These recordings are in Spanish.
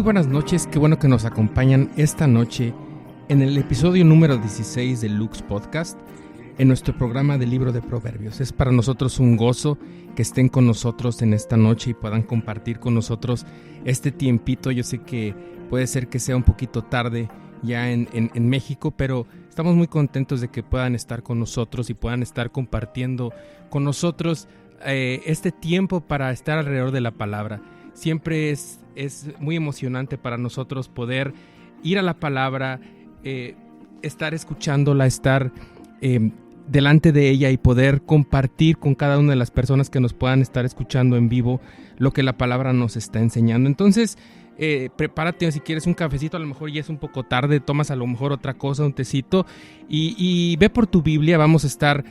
buenas noches, qué bueno que nos acompañan esta noche en el episodio número 16 de Lux Podcast, en nuestro programa del libro de Proverbios. Es para nosotros un gozo que estén con nosotros en esta noche y puedan compartir con nosotros este tiempito. Yo sé que puede ser que sea un poquito tarde ya en México, pero estamos muy contentos de que puedan estar con nosotros y puedan estar compartiendo con nosotros este tiempo para estar alrededor de la palabra. Siempre es muy emocionante para nosotros poder ir a la palabra, estar escuchándola, estar delante de ella y poder compartir con cada una de las personas que nos puedan estar escuchando en vivo lo que la palabra nos está enseñando. Entonces, prepárate, si quieres un cafecito, a lo mejor ya es un poco tarde, tomas a lo mejor otra cosa, un tecito, y ve por tu Biblia. Vamos a estar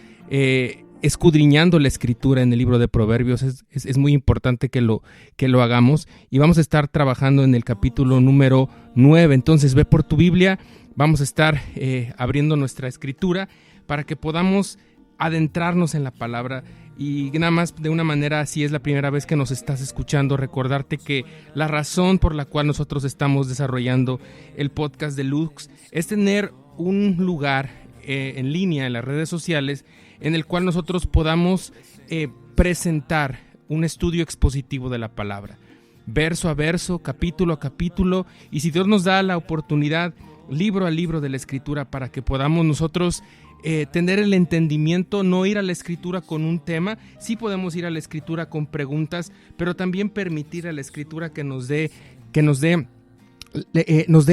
escudriñando la escritura en el libro de Proverbios. Es muy importante que lo hagamos, y vamos a estar trabajando en el capítulo número 9. Entonces ve por tu Biblia, vamos a estar abriendo nuestra escritura para que podamos adentrarnos en la palabra. Y nada más, de una manera, si es la primera vez que nos estás escuchando, recordarte que la razón por la cual nosotros estamos desarrollando el podcast de Lux es tener un lugar en línea en las redes sociales en el cual nosotros podamos presentar un estudio expositivo de la palabra, verso a verso, capítulo a capítulo, y si Dios nos da la oportunidad, libro a libro de la escritura, para que podamos nosotros tener el entendimiento, no ir a la escritura con un tema. Sí podemos ir a la escritura con preguntas, pero también permitir a la escritura que nos dé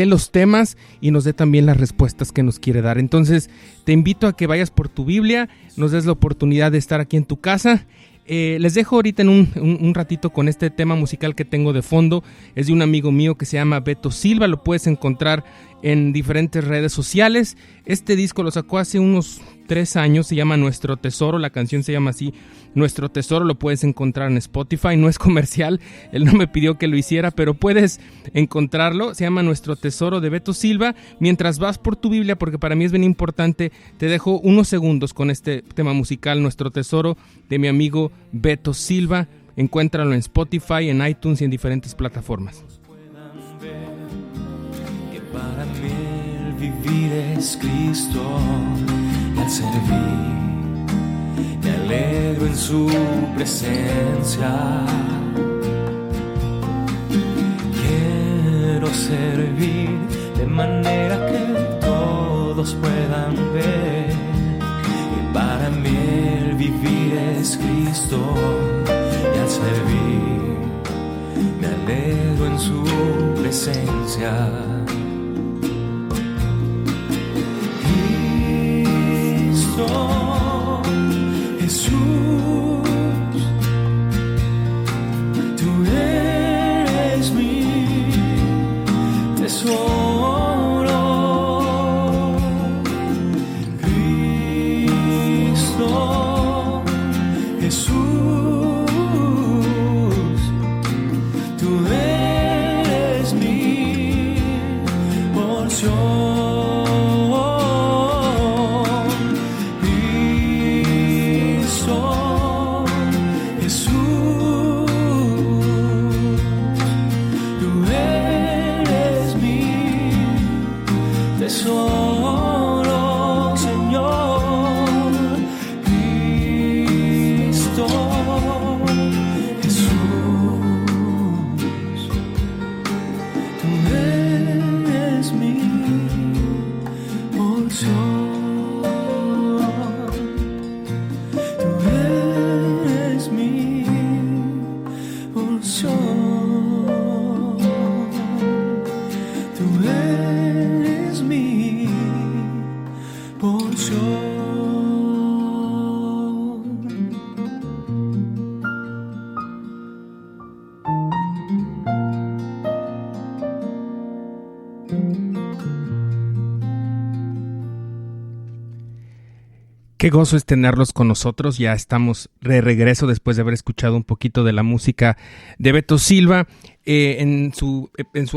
los temas y nos dé también las respuestas que nos quiere dar. Entonces te invito a que vayas por tu Biblia, nos des la oportunidad de estar aquí en tu casa. Les dejo ahorita en un ratito con este tema musical que tengo de fondo. Es de un amigo mío que se llama Beto Silva, lo puedes encontrar en diferentes redes sociales. Este disco lo sacó hace unos 3 años, se llama Nuestro Tesoro, la canción se llama así, Nuestro Tesoro. Lo puedes encontrar en Spotify, no es comercial, él no me pidió que lo hiciera, pero puedes encontrarlo. Se llama Nuestro Tesoro, de Beto Silva. Mientras vas por tu Biblia, porque para mí es bien importante, te dejo unos segundos con este tema musical, Nuestro Tesoro, de mi amigo Beto Silva. Encuéntralo en Spotify, en iTunes y en diferentes plataformas. Para mí el vivir es Cristo, y al servir me alegro en su presencia. Quiero servir de manera que todos puedan ver que para mí el vivir es Cristo, y al servir me alegro en su presencia. Jesús, tú eres mi tesoro. Cristo, Jesús, tú eres mi porción. Solo, Señor, Cristo, Jesús, tú eres mi porción, tú eres mi porción, tú eres mi porción. Qué gozo es tenerlos con nosotros. Ya estamos de regreso después de haber escuchado un poquito de la música de Beto Silva. En su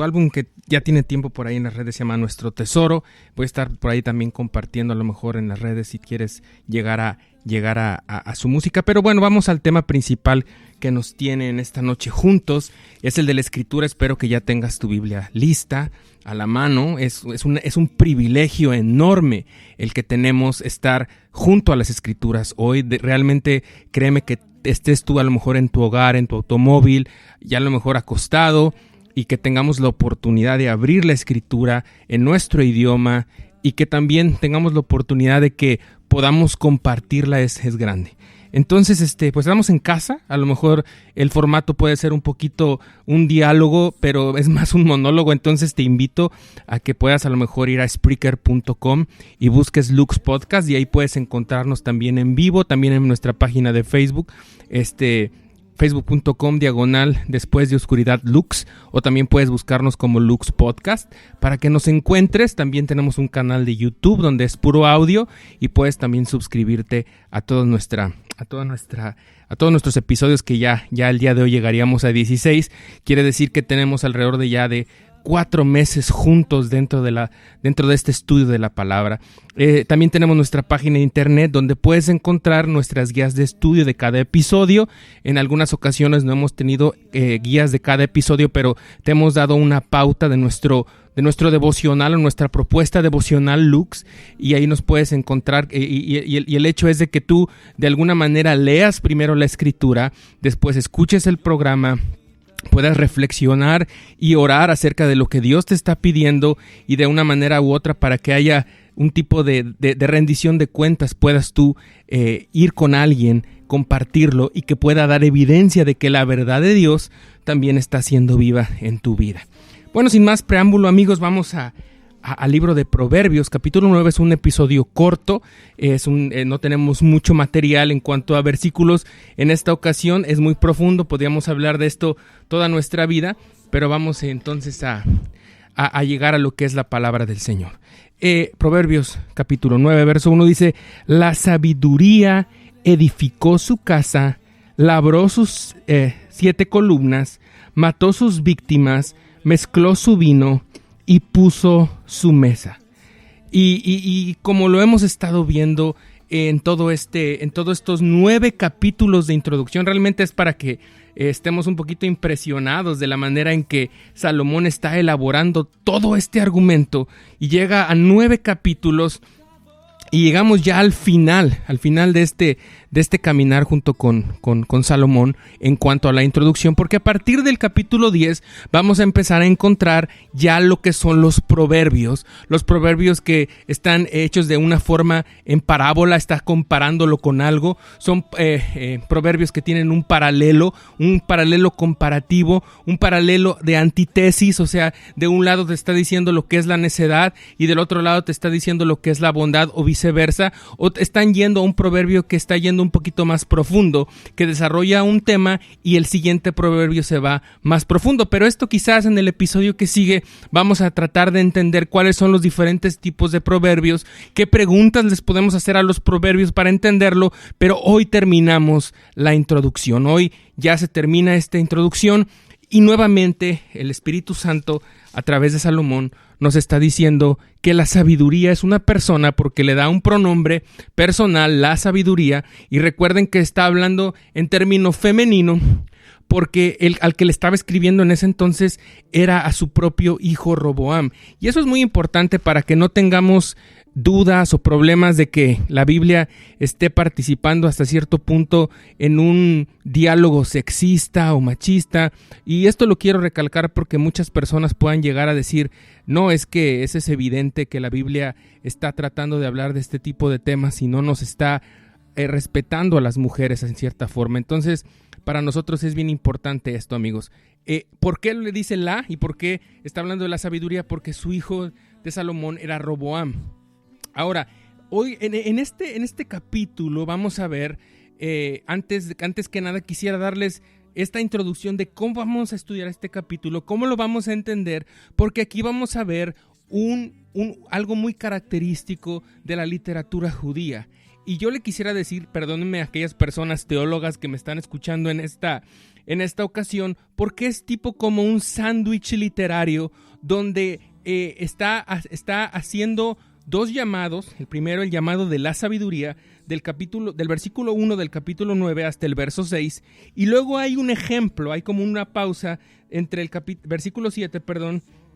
álbum que ya tiene tiempo por ahí en las redes, se llama Nuestro Tesoro. Voy a estar por ahí también compartiendo a lo mejor en las redes si quieres llegar a llegar a su música. Pero bueno, vamos al tema principal que nos tiene en esta noche juntos. Es el de la escritura. Espero que ya tengas tu Biblia lista, a la mano. Es un privilegio enorme el que tenemos estar junto a las escrituras hoy. Realmente créeme que estés tú a lo mejor en tu hogar, en tu automóvil, ya a lo mejor acostado, y que tengamos la oportunidad de abrir la escritura en nuestro idioma, y que también tengamos la oportunidad de que podamos compartirla. Es grande. Entonces, pues estamos en casa. A lo mejor el formato puede ser un poquito un diálogo, pero es más un monólogo. Entonces te invito a que puedas a lo mejor ir a Spreaker.com y busques Lux Podcast, y ahí puedes encontrarnos también en vivo, también en nuestra página de Facebook, facebook.com/después de oscuridad Lux, o también puedes buscarnos como Lux Podcast para que nos encuentres. También tenemos un canal de YouTube donde es puro audio, y puedes también suscribirte a todos nuestros episodios, que ya el día de hoy llegaríamos a 16. Quiere decir que tenemos alrededor de 4 meses juntos dentro de este estudio de la palabra. También tenemos nuestra página de internet donde puedes encontrar nuestras guías de estudio de cada episodio. En algunas ocasiones no hemos tenido guías de cada episodio, pero te hemos dado una pauta de nuestro devocional, o nuestra propuesta devocional Lux, y ahí nos puedes encontrar. Y el hecho es de que tú de alguna manera leas primero la escritura, después escuches el programa, puedas reflexionar y orar acerca de lo que Dios te está pidiendo, y de una manera u otra, para que haya un tipo de rendición de cuentas, puedas tú ir con alguien, compartirlo, y que pueda dar evidencia de que la verdad de Dios también está siendo viva en tu vida. Bueno, sin más preámbulo, amigos, vamos al libro de Proverbios. Capítulo 9 es un episodio corto, no tenemos mucho material en cuanto a versículos. En esta ocasión es muy profundo, podríamos hablar de esto toda nuestra vida, pero vamos entonces a llegar a lo que es la palabra del Señor. Proverbios capítulo 9, verso 1 dice: la sabiduría edificó su casa, labró sus 7 columnas, mató sus víctimas, mezcló su vino y puso su mesa. Y como lo hemos estado viendo en todos estos 9 capítulos de introducción, realmente es para que estemos un poquito impresionados de la manera en que Salomón está elaborando todo este argumento, y llega a 9 capítulos, y llegamos ya al final de este caminar junto con Salomón en cuanto a la introducción, porque a partir del capítulo 10 vamos a empezar a encontrar ya lo que son los proverbios que están hechos de una forma en parábola, está comparándolo con algo. Son proverbios que tienen un paralelo comparativo, un paralelo de antítesis, o sea, de un lado te está diciendo lo que es la necedad, y del otro lado te está diciendo lo que es la bondad, o viceversa, o están yendo a un proverbio que está yendo un poquito más profundo, que desarrolla un tema, y el siguiente proverbio se va más profundo. Pero esto quizás en el episodio que sigue vamos a tratar de entender cuáles son los diferentes tipos de proverbios, qué preguntas les podemos hacer a los proverbios para entenderlo. Pero hoy terminamos la introducción, hoy ya se termina esta introducción, y nuevamente el Espíritu Santo a través de Salomón nos está diciendo que la sabiduría es una persona, porque le da un pronombre personal, la sabiduría. Y recuerden que está hablando en término femenino, porque al que le estaba escribiendo en ese entonces era a su propio hijo Roboam. Y eso es muy importante para que no tengamos dudas o problemas de que la Biblia esté participando hasta cierto punto en un diálogo sexista o machista. Y esto lo quiero recalcar porque muchas personas puedan llegar a decir: no, es que es evidente que la Biblia está tratando de hablar de este tipo de temas y no nos está respetando a las mujeres en cierta forma. Entonces, para nosotros es bien importante esto, amigos. ¿Por qué le dice la y por qué está hablando de la sabiduría? Porque su hijo de Salomón era Roboam. Ahora, hoy en este capítulo vamos a ver, antes que nada quisiera darles esta introducción de cómo vamos a estudiar este capítulo, cómo lo vamos a entender, porque aquí vamos a ver algo muy característico de la literatura judía. Y yo le quisiera decir, perdónenme a aquellas personas teólogas que me están escuchando en esta ocasión, porque es tipo como un sándwich literario donde está haciendo dos llamados. El primero, el llamado de la sabiduría, del versículo 1 del capítulo 9 hasta el verso 6. Y luego hay un ejemplo, hay como una pausa entre el versículo 7,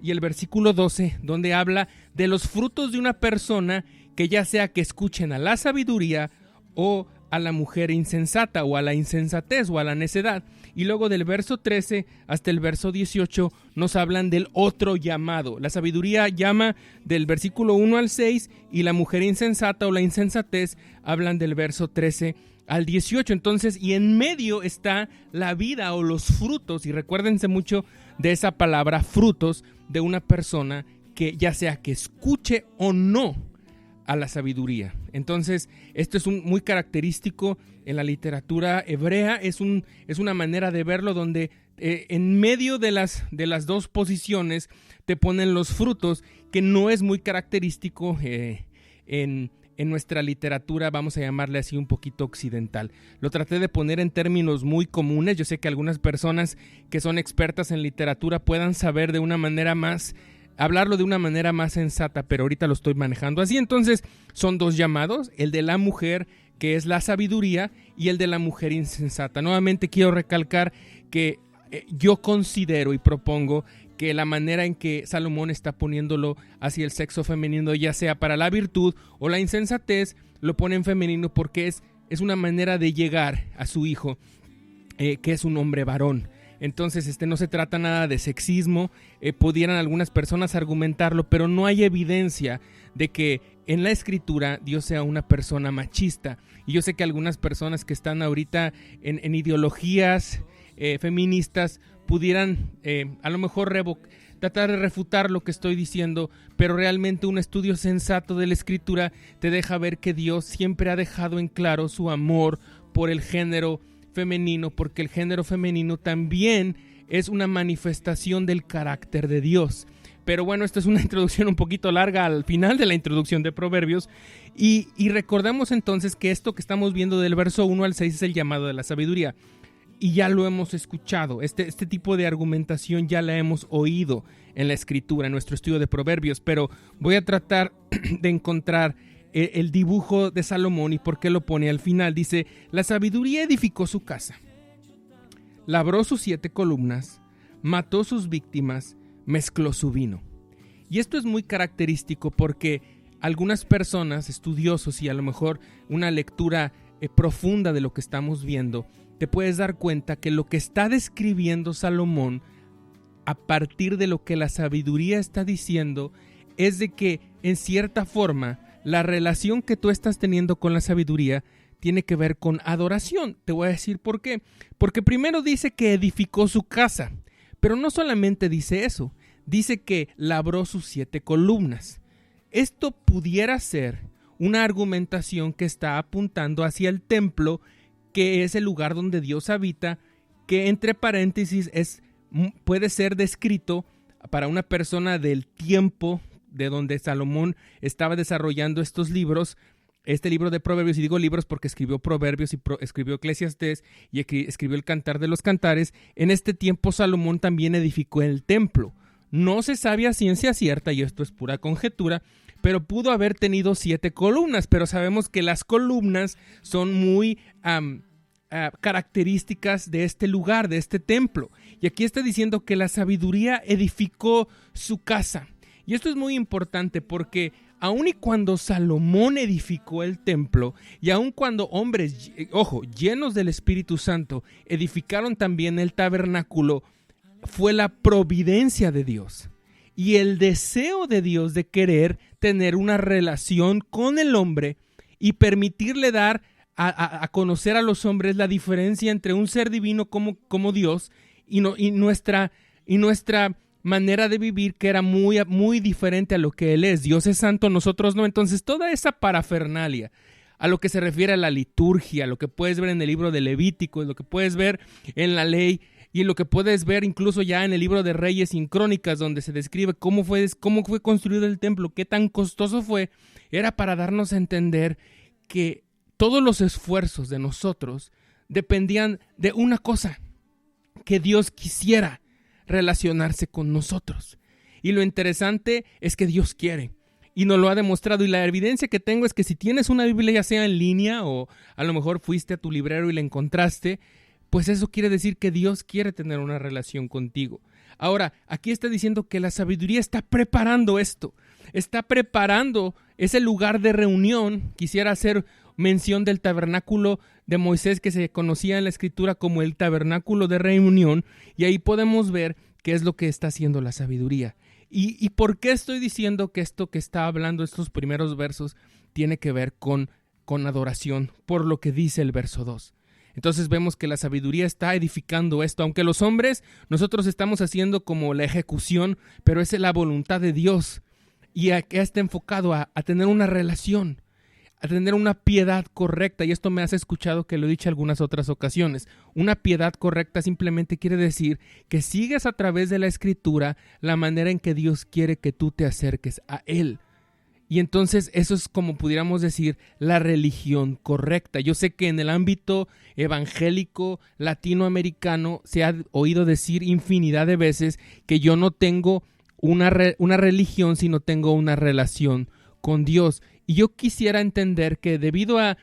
y el versículo 12, donde habla de los frutos de una persona que ya sea que escuchen a la sabiduría o a la mujer insensata, o a la insensatez, o a la necedad. Y luego del verso 13 hasta el verso 18 nos hablan del otro llamado. La sabiduría llama del versículo 1 al 6, y la mujer insensata o la insensatez hablan del verso 13 al 18. Entonces, y en medio está la vida o los frutos, y recuérdense mucho de esa palabra frutos, de una persona que ya sea que escuche o no a la sabiduría. Entonces, esto es muy característico en la literatura hebrea. Es una manera de verlo donde en medio de las dos posiciones te ponen los frutos, que no es muy característico en nuestra literatura, vamos a llamarle así, un poquito occidental. Lo traté de poner en términos muy comunes. Yo sé que algunas personas que son expertas en literatura puedan saber de una manera más, hablarlo de una manera más sensata, pero ahorita lo estoy manejando así. Entonces, son dos llamados, el de la mujer, que es la sabiduría, y el de la mujer insensata. Nuevamente quiero recalcar que yo considero y propongo que la manera en que Salomón está poniéndolo hacia el sexo femenino, ya sea para la virtud o la insensatez, lo pone en femenino porque es una manera de llegar a su hijo, que es un hombre varón. Entonces, no se trata nada de sexismo. Pudieran algunas personas argumentarlo, pero no hay evidencia de que en la escritura Dios sea una persona machista. Y yo sé que algunas personas que están ahorita en ideologías feministas pudieran a lo mejor tratar de refutar lo que estoy diciendo, pero realmente un estudio sensato de la escritura te deja ver que Dios siempre ha dejado en claro su amor por el género femenino, porque el género femenino también es una manifestación del carácter de Dios. Pero bueno, esta es una introducción un poquito larga al final de la introducción de Proverbios, y recordamos entonces que esto que estamos viendo del verso 1 al 6 es el llamado de la sabiduría, y ya lo hemos escuchado. Este tipo de argumentación ya la hemos oído en la escritura, en nuestro estudio de Proverbios, pero voy a tratar de encontrar el dibujo de Salomón y por qué lo pone al final. Dice: la sabiduría edificó su casa, labró sus 7 columnas, mató sus víctimas, mezcló su vino. Y esto es muy característico porque algunas personas, estudiosos, y a lo mejor una lectura profunda de lo que estamos viendo, te puedes dar cuenta que lo que está describiendo Salomón a partir de lo que la sabiduría está diciendo es de que, en cierta forma, la relación que tú estás teniendo con la sabiduría tiene que ver con adoración. Te voy a decir por qué. Porque primero dice que edificó su casa, pero no solamente dice eso, dice que labró sus 7 columnas. Esto pudiera ser una argumentación que está apuntando hacia el templo, que es el lugar donde Dios habita, que entre paréntesis puede ser descrito para una persona del tiempo de donde Salomón estaba desarrollando estos libros, este libro de Proverbios. Y digo libros porque escribió Proverbios y escribió Eclesiastés y escribió el Cantar de los Cantares. En este tiempo Salomón también edificó el templo. No se sabe a ciencia cierta, y esto es pura conjetura, pero pudo haber tenido 7 columnas, pero sabemos que las columnas son muy características de este lugar, de este templo. Y aquí está diciendo que la sabiduría edificó su casa. Y esto es muy importante porque aun y cuando Salomón edificó el templo, y aun cuando hombres, llenos del Espíritu Santo, edificaron también el tabernáculo, fue la providencia de Dios y el deseo de Dios de querer tener una relación con el hombre y permitirle dar a conocer a los hombres la diferencia entre un ser divino como Dios y nuestra manera de vivir, que era muy, muy diferente a lo que Él es. Dios es santo, nosotros no. Entonces, toda esa parafernalia a lo que se refiere a la liturgia, lo que puedes ver en el libro de Levítico, lo que puedes ver en la ley, y lo que puedes ver incluso ya en el libro de Reyes y Crónicas, donde se describe cómo fue construido el templo, qué tan costoso fue, era para darnos a entender que todos los esfuerzos de nosotros dependían de una cosa: que Dios quisiera relacionarse con nosotros. Y lo interesante es que Dios quiere. y nos lo ha demostrado. Y la evidencia que tengo es que si tienes una Biblia, ya sea en línea o a lo mejor fuiste a tu librero y la encontraste, pues eso quiere decir que Dios quiere tener una relación contigo. Ahora, aquí está diciendo que la sabiduría está preparando esto, está preparando ese lugar de reunión. Quisiera hacer mención del tabernáculo de Moisés, que se conocía en la Escritura como el tabernáculo de reunión, y ahí podemos ver qué es lo que está haciendo la sabiduría. ¿Y por qué estoy diciendo que esto que está hablando estos primeros versos tiene que ver con adoración? Por lo que dice el verso 2. Entonces vemos que la sabiduría está edificando esto, aunque los hombres, nosotros estamos haciendo como la ejecución, pero es la voluntad de Dios, y está enfocado a tener una relación, a tener una piedad correcta. Y esto me has escuchado que lo he dicho en algunas otras ocasiones. Una piedad correcta simplemente quiere decir que sigues a través de la Escritura la manera en que Dios quiere que tú te acerques a Él. Y entonces eso es, como pudiéramos decir, la religión correcta. Yo sé que en el ámbito evangélico latinoamericano se ha oído decir infinidad de veces que yo no tengo una religión, sino tengo una relación con Dios. Y yo quisiera entender que debido a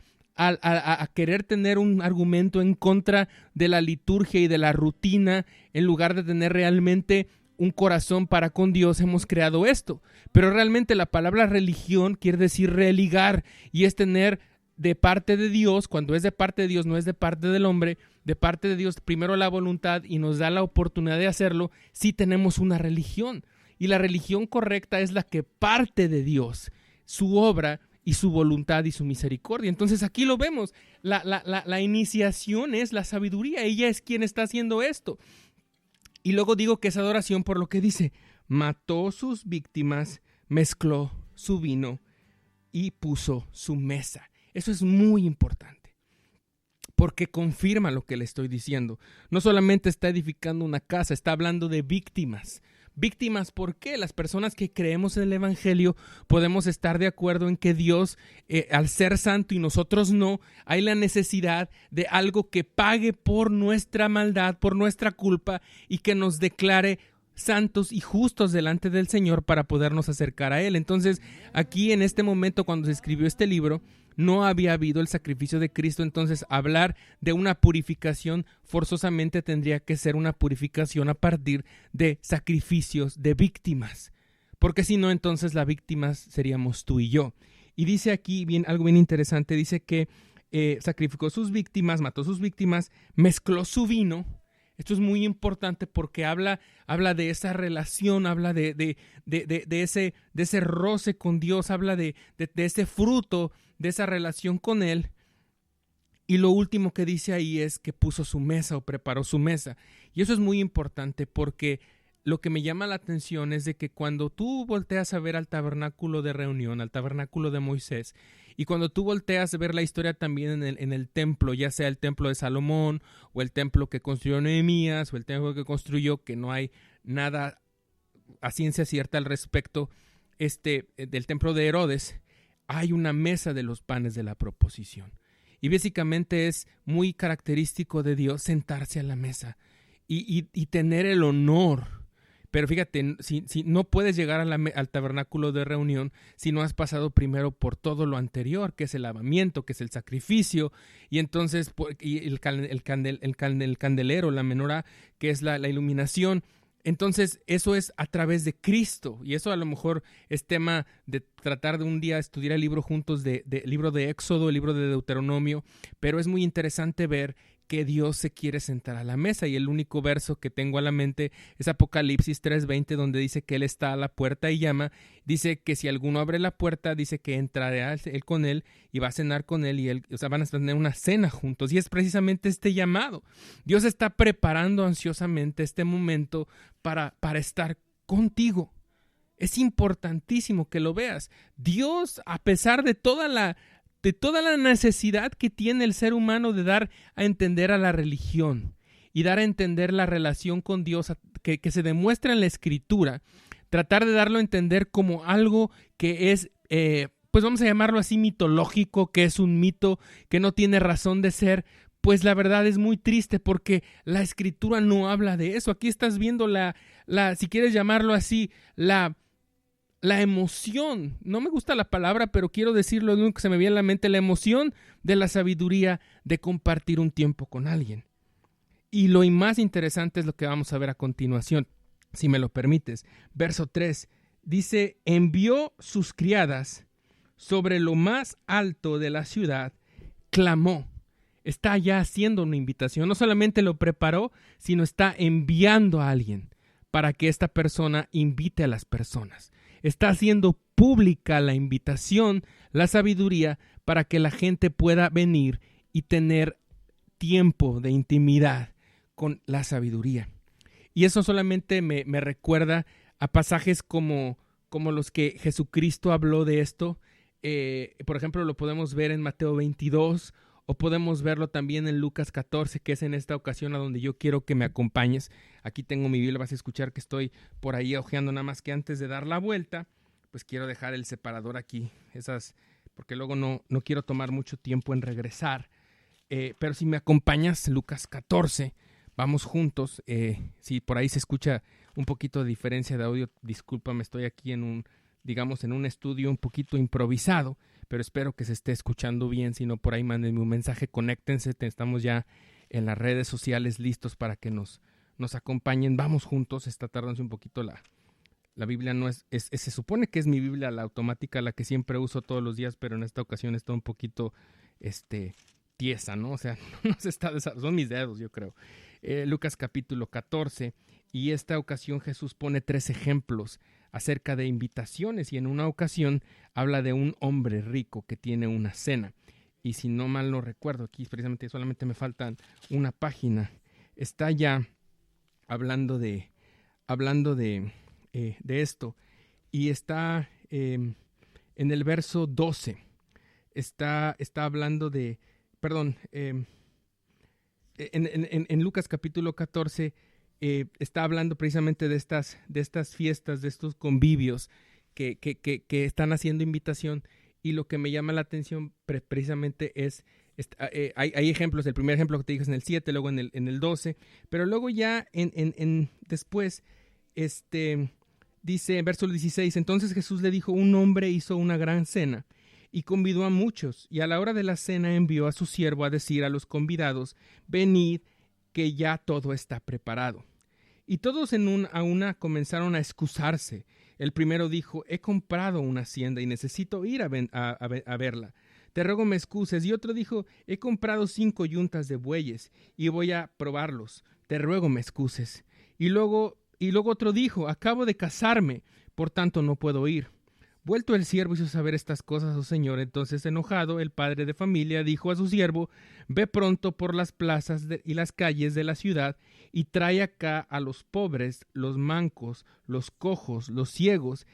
querer tener un argumento en contra de la liturgia y de la rutina, en lugar de tener realmente un corazón para con Dios, hemos creado esto. Pero realmente la palabra religión quiere decir religar, y es tener de parte de Dios. Cuando es de parte de Dios, no es de parte del hombre. De parte de Dios, primero la voluntad, y nos da la oportunidad de hacerlo si tenemos una religión. Y la religión correcta es la que parte de Dios, su obra y su voluntad y su misericordia. Entonces aquí lo vemos, la iniciación es la sabiduría, ella es quien está haciendo esto. Y luego digo que es adoración por lo que dice: mató sus víctimas, mezcló su vino y puso su mesa. Eso es muy importante, porque confirma lo que le estoy diciendo. No solamente está edificando una casa, está hablando de víctimas. Víctimas, ¿por qué? Las personas que creemos en el Evangelio podemos estar de acuerdo en que Dios, al ser santo y nosotros no, hay la necesidad de algo que pague por nuestra maldad, por nuestra culpa, y que nos declare santos y justos delante del Señor para podernos acercar a Él. Entonces, aquí en este momento, cuando se escribió este libro, no había habido el sacrificio de Cristo. Entonces, hablar de una purificación forzosamente tendría que ser una purificación a partir de sacrificios de víctimas, porque si no, entonces las víctimas seríamos tú y yo. Y dice aquí algo bien interesante, dice que sacrificó sus víctimas, mató sus víctimas, mezcló su vino. Esto es muy importante porque habla de esa relación, habla de ese roce con Dios, habla de ese fruto, de esa relación con Él. Y lo último que dice ahí es que puso su mesa o preparó su mesa. Y eso es muy importante porque lo que me llama la atención es de que cuando tú volteas a ver al tabernáculo de reunión, al tabernáculo de Moisés, y cuando tú volteas a ver la historia también en el templo, ya sea el templo de Salomón, o el templo que construyó Nehemías, o el templo que construyó, que no hay nada a ciencia cierta al respecto, del templo de Herodes, hay una mesa de los panes de la proposición. Y básicamente es muy característico de Dios sentarse a la mesa y tener el honor. Pero fíjate, si no puedes llegar al tabernáculo de reunión si no has pasado primero por todo lo anterior, que es el lavamiento, que es el sacrificio, y entonces el candelero, la menorá, que es la iluminación. Entonces eso es a través de Cristo, y eso a lo mejor es tema de tratar de un día estudiar el libro juntos, el libro de Éxodo, el libro de Deuteronomio, pero es muy interesante ver que Dios se quiere sentar a la mesa, y el único verso que tengo a la mente es Apocalipsis 3:20, donde dice que Él está a la puerta y llama. Dice que si alguno abre la puerta, dice que entrará Él con él y va a cenar con él, y van a tener una cena juntos, y es precisamente este llamado. Dios está preparando ansiosamente este momento para estar contigo. Es importantísimo que lo veas. Dios, a pesar de toda la necesidad que tiene el ser humano de dar a entender a la religión y dar a entender la relación con Dios que se demuestra en la Escritura, tratar de darlo a entender como algo que es, pues vamos a llamarlo así, mitológico, que es un mito que no tiene razón de ser, pues la verdad es muy triste porque la Escritura no habla de eso. Aquí estás viendo si quieres llamarlo así, la emoción, no me gusta la palabra, pero quiero decirlo, lo único que se me viene a la mente, la emoción de la sabiduría de compartir un tiempo con alguien. Y lo más interesante es lo que vamos a ver a continuación, si me lo permites. Verso 3 dice, envió sus criadas sobre lo más alto de la ciudad, clamó. Está ya haciendo una invitación, no solamente lo preparó, sino está enviando a alguien para que esta persona invite a las personas. Está haciendo pública la invitación, la sabiduría, para que la gente pueda venir y tener tiempo de intimidad con la sabiduría. Y eso solamente me recuerda a pasajes como los que Jesucristo habló de esto. Por ejemplo, lo podemos ver en Mateo 22 o podemos verlo también en Lucas 14, que es en esta ocasión a donde yo quiero que me acompañes. Aquí tengo mi Biblia, vas a escuchar que estoy por ahí hojeando, nada más que antes de dar la vuelta, pues quiero dejar el separador aquí, porque luego no quiero tomar mucho tiempo en regresar. Pero si me acompañas, Lucas 14, vamos juntos. Si por ahí se escucha un poquito de diferencia de audio, discúlpame, estoy aquí en un estudio un poquito improvisado, pero espero que se esté escuchando bien. Si no, por ahí mándenme un mensaje, conéctense, estamos ya en las redes sociales listos para que nos acompañen. Vamos juntos, está tardándose un poquito la Biblia, no se supone que es mi Biblia, la automática, la que siempre uso todos los días, pero en esta ocasión está un poquito tiesa, ¿no? O sea, no se está son mis dedos, yo creo. Lucas capítulo 14, y esta ocasión Jesús pone 3 ejemplos acerca de invitaciones, y en una ocasión habla de un hombre rico que tiene una cena, y si no mal no recuerdo, aquí precisamente solamente me faltan una página, está ya hablando de esto, y está en el verso 12, está hablando de, perdón, en Lucas capítulo 14 está hablando precisamente de estas fiestas, de estos convivios que están haciendo invitación, y lo que me llama la atención precisamente es, hay ejemplos, el primer ejemplo que te dije es en el 7, luego en el 12, pero luego ya después, dice en verso 16, entonces Jesús le dijo, un hombre hizo una gran cena y convidó a muchos, y a la hora de la cena envió a su siervo a decir a los convidados, venid, que ya todo está preparado. Y todos a una comenzaron a excusarse. El primero dijo, he comprado una hacienda y necesito ir a verla. Te ruego me excuses. Y otro dijo, he comprado 5 yuntas de bueyes y voy a probarlos. Te ruego me excuses. Y luego otro dijo, acabo de casarme, por tanto no puedo ir. Vuelto el siervo hizo saber estas cosas a su señor. Entonces, enojado, el padre de familia dijo a su siervo, ve pronto por las plazas y las calles de la ciudad y trae acá a los pobres, los mancos, los cojos, los ciegos.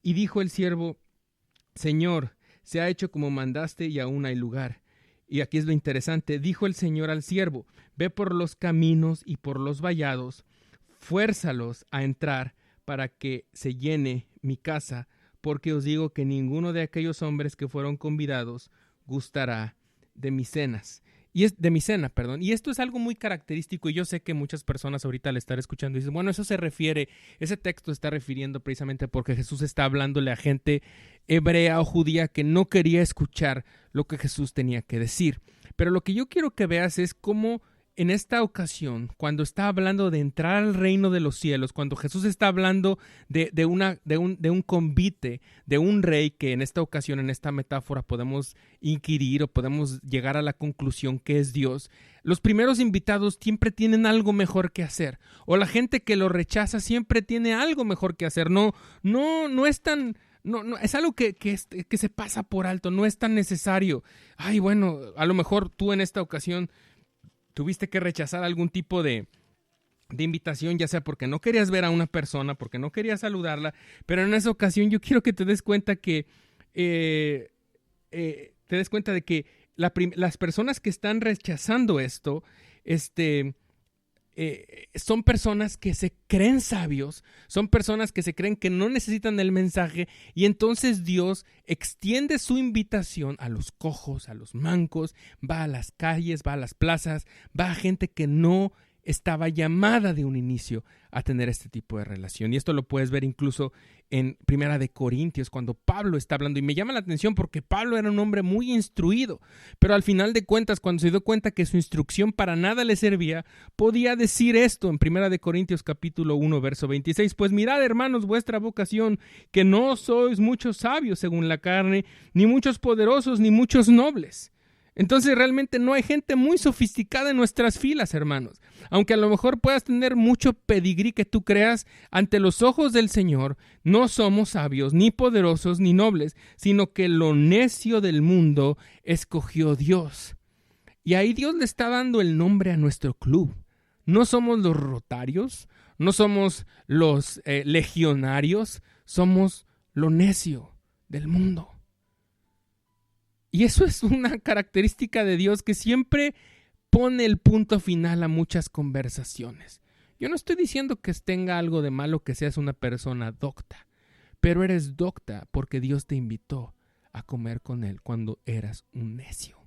Y dijo el siervo, Señor, se ha hecho como mandaste y aún hay lugar. Y aquí es lo interesante, dijo el Señor al siervo, ve por los caminos y por los vallados, fuérzalos a entrar para que se llene mi casa, porque os digo que ninguno de aquellos hombres que fueron convidados gustará de mis cenas. Y esto es algo muy característico, y yo sé que muchas personas ahorita al estar escuchando dicen, bueno, ese texto está refiriendo precisamente porque Jesús está hablándole a gente hebrea o judía que no quería escuchar lo que Jesús tenía que decir. Pero lo que yo quiero que veas es cómo en esta ocasión, cuando está hablando de entrar al reino de los cielos, cuando Jesús está hablando de un convite, de un rey, que en esta ocasión, en esta metáfora, podemos inquirir o podemos llegar a la conclusión que es Dios, los primeros invitados siempre tienen algo mejor que hacer, o la gente que lo rechaza siempre tiene algo mejor que hacer. No es tan... No, es algo que se pasa por alto, no es tan necesario. Ay, bueno, a lo mejor tú en esta ocasión tuviste que rechazar algún tipo de invitación, ya sea porque no querías ver a una persona, porque no querías saludarla, pero en esa ocasión yo quiero que te des cuenta que las personas que están rechazando esto, son personas que se creen sabios, son personas que se creen que no necesitan el mensaje, y entonces Dios extiende su invitación a los cojos, a los mancos, va a las calles, va a las plazas, va a gente que no estaba llamada de un inicio a tener este tipo de relación. Y esto lo puedes ver incluso en Primera de Corintios, cuando Pablo está hablando. Y me llama la atención porque Pablo era un hombre muy instruido, pero al final de cuentas, cuando se dio cuenta que su instrucción para nada le servía, podía decir esto en Primera de Corintios capítulo 1, verso 26. Pues mirad, hermanos, vuestra vocación, que no sois muchos sabios según la carne, ni muchos poderosos, ni muchos nobles. Entonces realmente no hay gente muy sofisticada en nuestras filas, hermanos. Aunque a lo mejor puedas tener mucho pedigrí que tú creas, ante los ojos del Señor no somos sabios, ni poderosos, ni nobles, sino que lo necio del mundo escogió Dios. Y ahí Dios le está dando el nombre a nuestro club. No somos los rotarios, no somos los legionarios, somos lo necio del mundo. Y eso es una característica de Dios que siempre pone el punto final a muchas conversaciones. Yo no estoy diciendo que tenga algo de malo que seas una persona docta, pero eres docta porque Dios te invitó a comer con Él cuando eras un necio.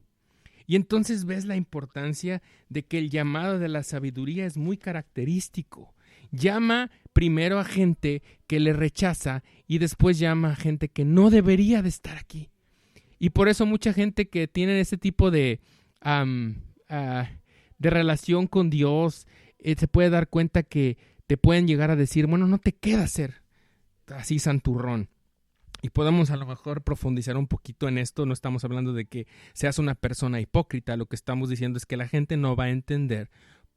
Y entonces ves la importancia de que el llamado de la sabiduría es muy característico. Llama primero a gente que le rechaza y después llama a gente que no debería de estar aquí. Y por eso mucha gente que tiene ese tipo de relación con Dios se puede dar cuenta que te pueden llegar a decir, bueno, no te queda ser así santurrón. Y podemos a lo mejor profundizar un poquito en esto. No estamos hablando de que seas una persona hipócrita. Lo que estamos diciendo es que la gente no va a entender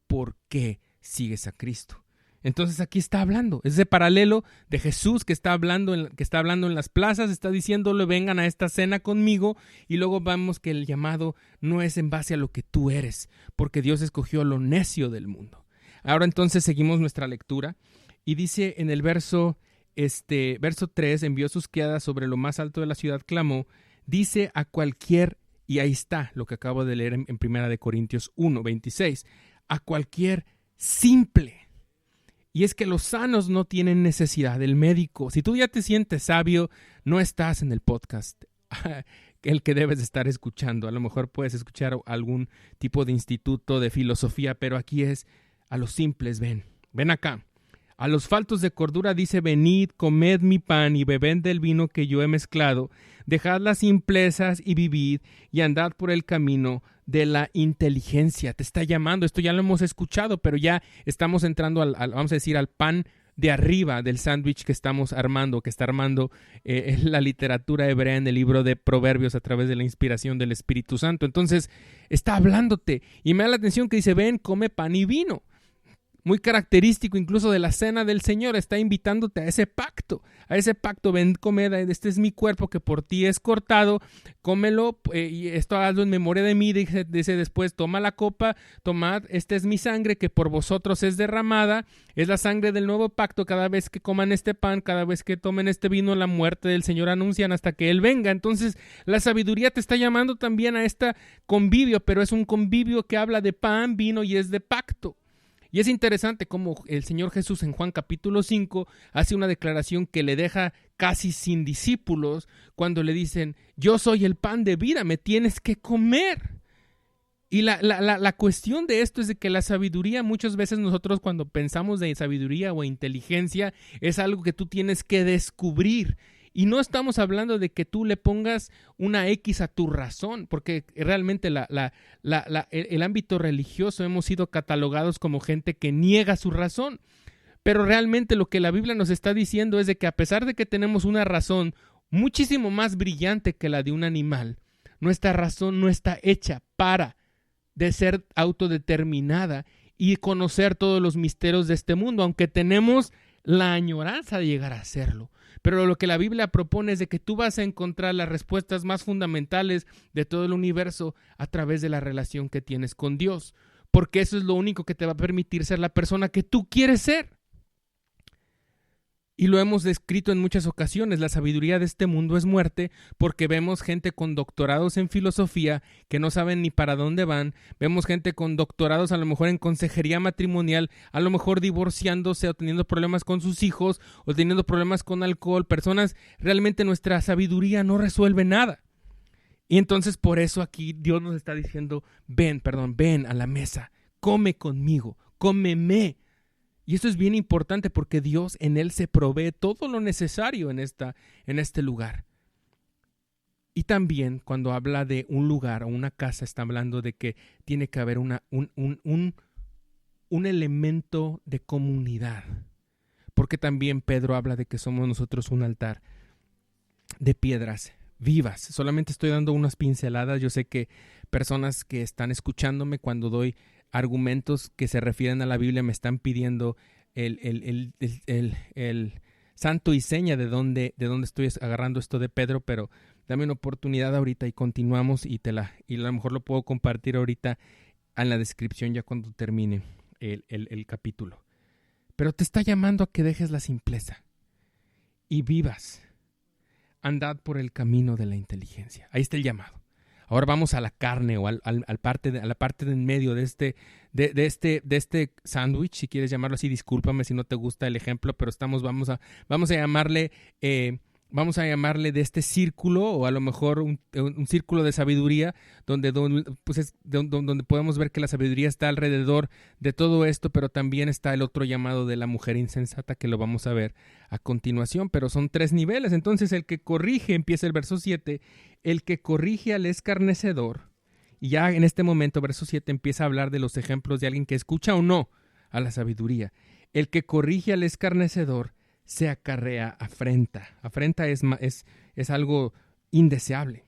por qué sigues a Cristo. Entonces aquí está hablando, es de paralelo de Jesús que está hablando en las plazas, está diciéndole vengan a esta cena conmigo, y luego vemos que el llamado no es en base a lo que tú eres, porque Dios escogió lo necio del mundo. Ahora entonces seguimos nuestra lectura y dice en el verso 3, envió sus criadas sobre lo más alto de la ciudad, clamó, dice a cualquier, y ahí está lo que acabo de leer en Primera de Corintios 1, 26, a cualquier simple. Y es que los sanos no tienen necesidad del médico. Si tú ya te sientes sabio, no estás en el podcast el que debes estar escuchando. A lo mejor puedes escuchar algún tipo de instituto de filosofía, pero aquí es a los simples, ven acá. A los faltos de cordura dice, venid, comed mi pan y bebed del vino que yo he mezclado. Dejad las simplezas y vivid y andad por el camino de la inteligencia. Te está llamando. Esto ya lo hemos escuchado, pero ya estamos entrando vamos a decir, al pan de arriba del sándwich que estamos armando, que está armando la literatura hebrea en el libro de Proverbios a través de la inspiración del Espíritu Santo. Entonces, está hablándote. Y me da la atención que dice, ven, come pan y vino. Muy característico incluso de la cena del Señor, está invitándote a ese pacto, ven, comed, este es mi cuerpo que por ti es cortado, cómelo, y esto hazlo en memoria de mí, dice después, toma la copa, tomad, esta es mi sangre que por vosotros es derramada, es la sangre del nuevo pacto, cada vez que coman este pan, cada vez que tomen este vino, la muerte del Señor anuncian hasta que Él venga. Entonces la sabiduría te está llamando también a este convivio, pero es un convivio que habla de pan, vino y es de pacto. Y es interesante cómo el Señor Jesús en Juan capítulo 5 hace una declaración que le deja casi sin discípulos cuando le dicen, yo soy el pan de vida, me tienes que comer. Y la cuestión de esto es de que la sabiduría, muchas veces nosotros cuando pensamos de sabiduría o inteligencia, es algo que tú tienes que descubrir. Y no estamos hablando de que tú le pongas una X a tu razón, porque realmente el ámbito religioso hemos sido catalogados como gente que niega su razón. Pero realmente lo que la Biblia nos está diciendo es de que a pesar de que tenemos una razón muchísimo más brillante que la de un animal, nuestra razón no está hecha de ser autodeterminada y conocer todos los misterios de este mundo, aunque tenemos la añoranza de llegar a hacerlo. Pero lo que la Biblia propone es de que tú vas a encontrar las respuestas más fundamentales de todo el universo a través de la relación que tienes con Dios, porque eso es lo único que te va a permitir ser la persona que tú quieres ser. Y lo hemos descrito en muchas ocasiones, la sabiduría de este mundo es muerte, porque vemos gente con doctorados en filosofía que no saben ni para dónde van, vemos gente con doctorados a lo mejor en consejería matrimonial, a lo mejor divorciándose o teniendo problemas con sus hijos o teniendo problemas con alcohol, personas, realmente nuestra sabiduría no resuelve nada. Y entonces por eso aquí Dios nos está diciendo, ven a la mesa, come conmigo, cómeme. Y eso es bien importante porque Dios en Él se provee todo lo necesario en este lugar. Y también cuando habla de un lugar o una casa, está hablando de que tiene que haber un elemento de comunidad. Porque también Pedro habla de que somos nosotros un altar de piedras vivas. Solamente estoy dando unas pinceladas. Yo sé que personas que están escuchándome cuando doy argumentos que se refieren a la Biblia me están pidiendo el santo y seña de dónde estoy agarrando esto de Pedro, pero dame una oportunidad ahorita y continuamos y a lo mejor lo puedo compartir ahorita en la descripción ya cuando termine el capítulo. Pero te está llamando a que dejes la simpleza y vivas. Andad por el camino de la inteligencia. Ahí está el llamado. Ahora vamos a la carne o a la parte de en medio de este sándwich, si quieres llamarlo así. Discúlpame si no te gusta el ejemplo, pero vamos a llamarle de este círculo, o a lo mejor un círculo de sabiduría donde podemos ver que la sabiduría está alrededor de todo esto, pero también está el otro llamado de la mujer insensata que lo vamos a ver a continuación, pero son 3 niveles. Entonces el que corrige, empieza el verso 7, el que corrige al escarnecedor, y ya en este momento, verso 7, empieza a hablar de los ejemplos de alguien que escucha o no a la sabiduría. El que corrige al escarnecedor se acarrea afrenta. Afrenta es algo indeseable.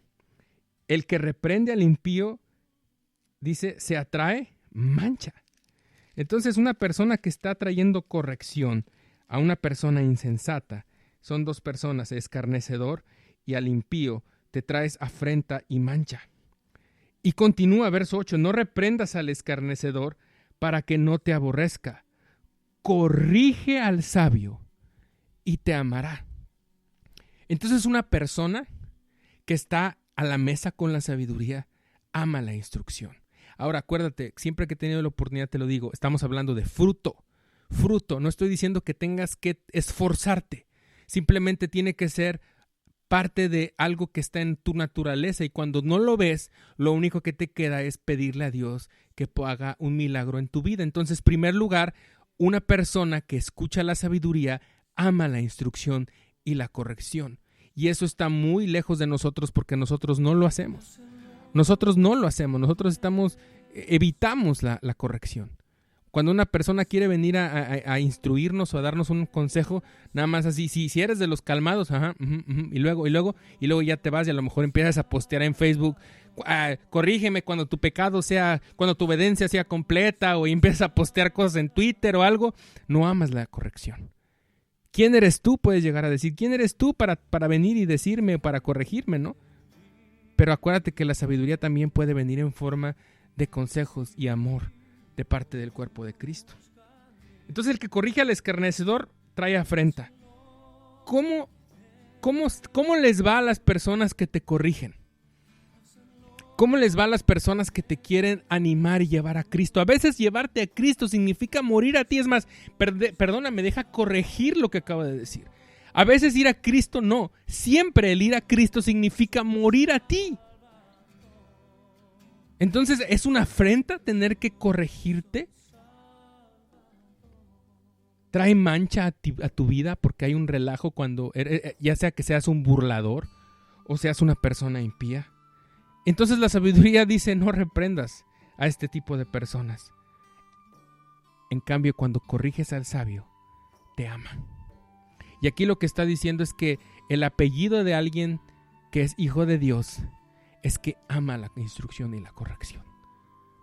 El que reprende al impío, dice, se atrae mancha. Entonces, una persona que está trayendo corrección a una persona insensata, son 2 personas, escarnecedor y al impío, te traes afrenta y mancha. Y continúa, verso 8, no reprendas al escarnecedor para que no te aborrezca. Corrige al sabio y te amará. Entonces una persona que está a la mesa con la sabiduría ama la instrucción. Ahora acuérdate, siempre que he tenido la oportunidad te lo digo, estamos hablando de fruto. Fruto, no estoy diciendo que tengas que esforzarte. Simplemente tiene que ser parte de algo que está en tu naturaleza, y cuando no lo ves, lo único que te queda es pedirle a Dios que haga un milagro en tu vida. Entonces, en primer lugar, una persona que escucha la sabiduría ama la instrucción y la corrección. Y eso está muy lejos de nosotros porque nosotros no lo hacemos. Nosotros evitamos la corrección. Cuando una persona quiere venir a instruirnos o a darnos un consejo, nada más así, si eres de los calmados, y luego ya te vas y a lo mejor empiezas a postear en Facebook, corrígeme cuando tu obediencia sea completa, o empiezas a postear cosas en Twitter o algo. No amas la corrección. ¿Quién eres tú? Puedes llegar a decir, ¿quién eres tú para venir y decirme, para corregirme, no? Pero acuérdate que la sabiduría también puede venir en forma de consejos y amor de parte del cuerpo de Cristo. Entonces el que corrige al escarnecedor trae afrenta. ¿Cómo les va a las personas que te corrigen? ¿Cómo les va a las personas que te quieren animar y llevar a Cristo? A veces llevarte a Cristo significa morir a ti. Es más, perdóname, deja corregir lo que acabo de decir. A veces ir a Cristo no. Siempre el ir a Cristo significa morir a ti. Entonces, ¿es una afrenta tener que corregirte? ¿Trae mancha a tu vida porque hay un relajo cuando, ya sea que seas un burlador o seas una persona impía? Entonces la sabiduría dice, no reprendas a este tipo de personas. En cambio, cuando corriges al sabio, te ama. Y aquí lo que está diciendo es que el apellido de alguien que es hijo de Dios es que ama la instrucción y la corrección.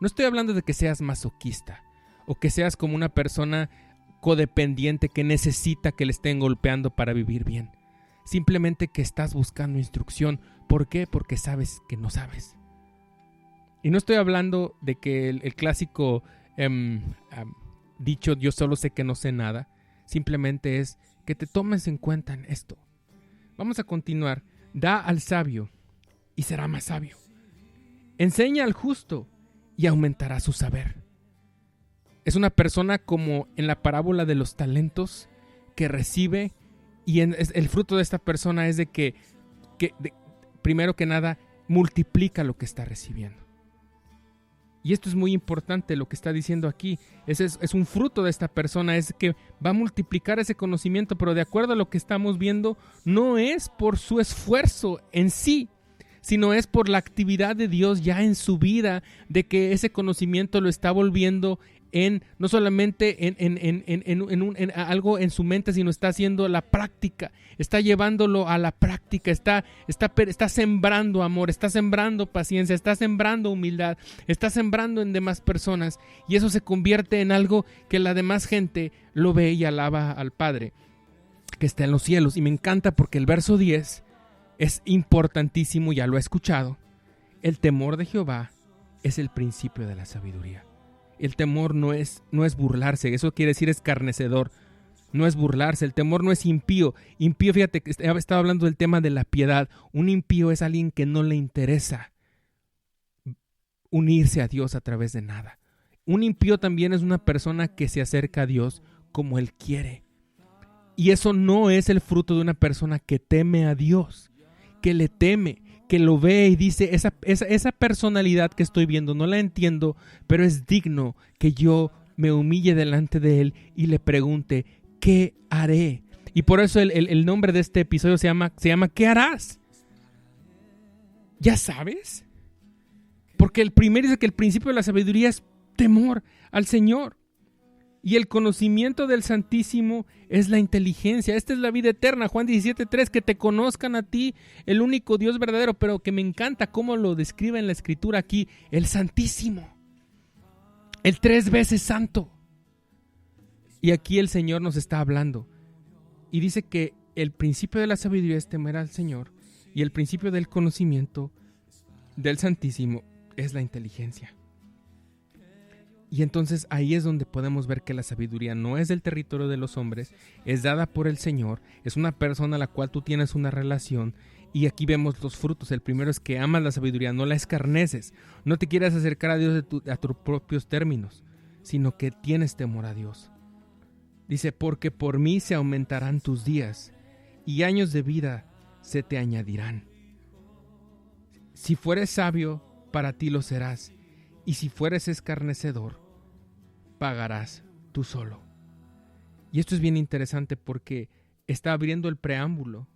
No estoy hablando de que seas masoquista o que seas como una persona codependiente que necesita que le estén golpeando para vivir bien. Simplemente que estás buscando instrucción. ¿Por qué? Porque sabes que no sabes. Y no estoy hablando de que el clásico dicho yo solo sé que no sé nada. Simplemente es que te tomes en cuenta en esto. Vamos a continuar. Da al sabio y será más sabio. Enseña al justo y aumentará su saber. Es una persona como en la parábola de los talentos que recibe, y el fruto de esta persona es de que primero que nada multiplica lo que está recibiendo. Y esto es muy importante lo que está diciendo aquí. Es un fruto de esta persona, es que va a multiplicar ese conocimiento, pero de acuerdo a lo que estamos viendo, no es por su esfuerzo en sí, sino es por la actividad de Dios ya en su vida, de que ese conocimiento lo está volviendo no solamente en algo en su mente, sino está haciendo la práctica, está llevándolo a la práctica, está sembrando amor, está sembrando paciencia, está sembrando humildad, está sembrando en demás personas, y eso se convierte en algo que la demás gente lo ve y alaba al Padre que está en los cielos. Y me encanta porque el verso 10 es importantísimo, ya lo he escuchado. El temor de Jehová es el principio de la sabiduría. El temor no es burlarse, eso quiere decir escarnecedor, no es burlarse. El temor no es impío. Impío, fíjate, estaba hablando del tema de la piedad. Un impío es alguien que no le interesa unirse a Dios a través de nada. Un impío también es una persona que se acerca a Dios como Él quiere. Y eso no es el fruto de una persona que teme a Dios, que le teme, que lo ve y dice, esa personalidad que estoy viendo no la entiendo, pero es digno que yo me humille delante de Él y le pregunte, ¿qué haré? Y por eso el nombre de este episodio se llama ¿qué harás? ¿Ya sabes? Porque el primero dice que el principio de la sabiduría es temor al Señor. Y el conocimiento del Santísimo es la inteligencia. Esta es la vida eterna. Juan 17:3, que te conozcan a ti, el único Dios verdadero. Pero que me encanta cómo lo describe en la Escritura aquí, el Santísimo, el 3 veces santo. Y aquí el Señor nos está hablando. Y dice que el principio de la sabiduría es temer al Señor. Y el principio del conocimiento del Santísimo es la inteligencia. Y entonces ahí es donde podemos ver que la sabiduría no es del territorio de los hombres, es dada por el Señor, es una persona a la cual tú tienes una relación. Y aquí vemos los frutos. El primero es que amas la sabiduría, no la escarneces, no te quieras acercar a Dios a tus propios términos, sino que tienes temor a Dios. Dice, porque por mí se aumentarán tus días y años de vida se te añadirán. Si fueres sabio, para ti lo serás. Y si fueres escarnecedor, pagarás tú solo. Y esto es bien interesante porque está abriendo el preámbulo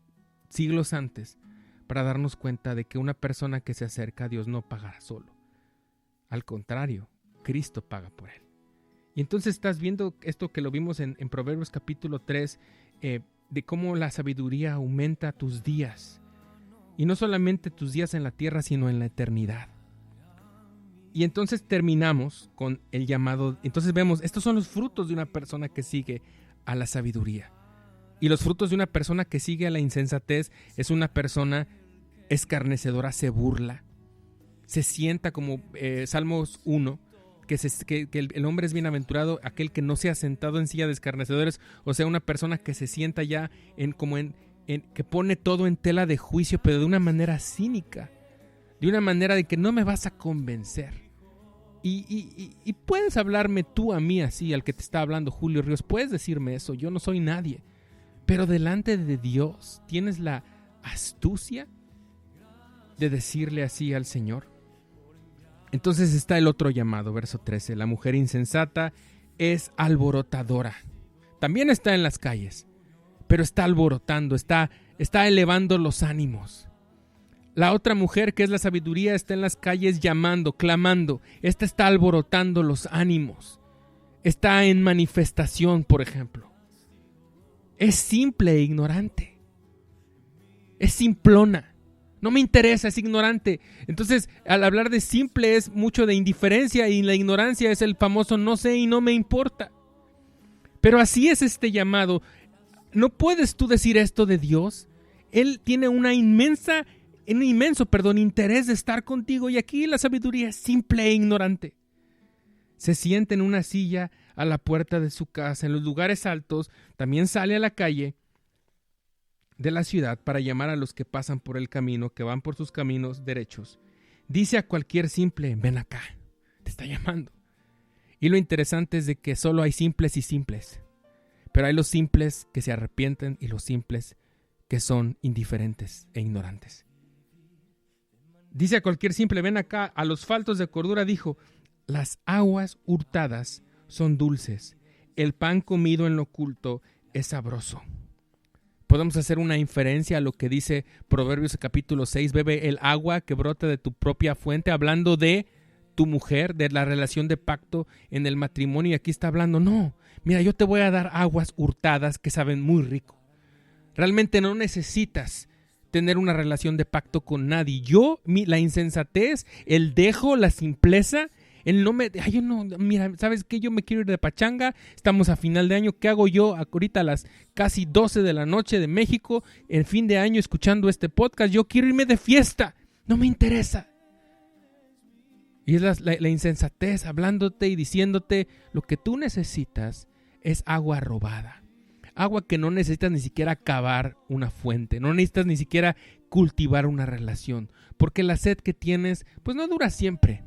siglos antes para darnos cuenta de que una persona que se acerca a Dios no pagará solo. Al contrario, Cristo paga por él. Y entonces estás viendo esto que lo vimos en Proverbios capítulo 3, de cómo la sabiduría aumenta tus días. Y no solamente tus días en la tierra, sino en la eternidad. Y entonces terminamos con el llamado. Entonces vemos, estos son los frutos de una persona que sigue a la sabiduría. Y los frutos de una persona que sigue a la insensatez es una persona escarnecedora, se burla, se sienta como Salmos 1, que el hombre es bienaventurado, aquel que no se ha sentado en silla de escarnecedores, o sea, una persona que se sienta ya que pone todo en tela de juicio, pero de una manera cínica, de una manera de que no me vas a convencer. Y puedes hablarme tú a mí así, al que te está hablando Julio Ríos, puedes decirme eso, yo no soy nadie, pero delante de Dios tienes la astucia de decirle así al Señor. Entonces está el otro llamado, verso 13, la mujer insensata es alborotadora, también está en las calles, pero está alborotando, está elevando los ánimos. La otra mujer, que es la sabiduría, está en las calles llamando, clamando. Esta está alborotando los ánimos. Está en manifestación, por ejemplo. Es simple e ignorante. Es simplona. No me interesa, es ignorante. Entonces, al hablar de simple es mucho de indiferencia, y la ignorancia es el famoso no sé y no me importa. Pero así es este llamado. ¿No puedes tú decir esto de Dios? Él tiene un inmenso interés de estar contigo, y aquí la sabiduría es simple e ignorante. Se sienta en una silla a la puerta de su casa, en los lugares altos, también sale a la calle de la ciudad para llamar a los que pasan por el camino, que van por sus caminos derechos. Dice a cualquier simple, ven acá, te está llamando. Y lo interesante es de que solo hay simples y simples, pero hay los simples que se arrepienten y los simples que son indiferentes e ignorantes. Dice a cualquier simple, ven acá. A los faltos de cordura dijo, Las aguas hurtadas son dulces. El pan comido en lo oculto es sabroso. Podemos hacer una inferencia a lo que dice Proverbios capítulo 6. Bebe el agua que brota de tu propia fuente, hablando de tu mujer, de la relación de pacto en el matrimonio. Y aquí está hablando, no, mira, yo te voy a dar aguas hurtadas que saben muy rico. Realmente no necesitas tener una relación de pacto con nadie. La insensatez, el dejo, la simpleza, el no me... Ay, yo no, mira, ¿sabes qué? Yo me quiero ir de pachanga, estamos a final de año, ¿qué hago yo ahorita a las casi 12 de la noche de México, en fin de año, escuchando este podcast? Yo quiero irme de fiesta, no me interesa. Y es la insensatez hablándote y diciéndote lo que tú necesitas es agua robada. Agua que no necesitas ni siquiera cavar una fuente, no necesitas ni siquiera cultivar una relación, porque la sed que tienes pues no dura siempre.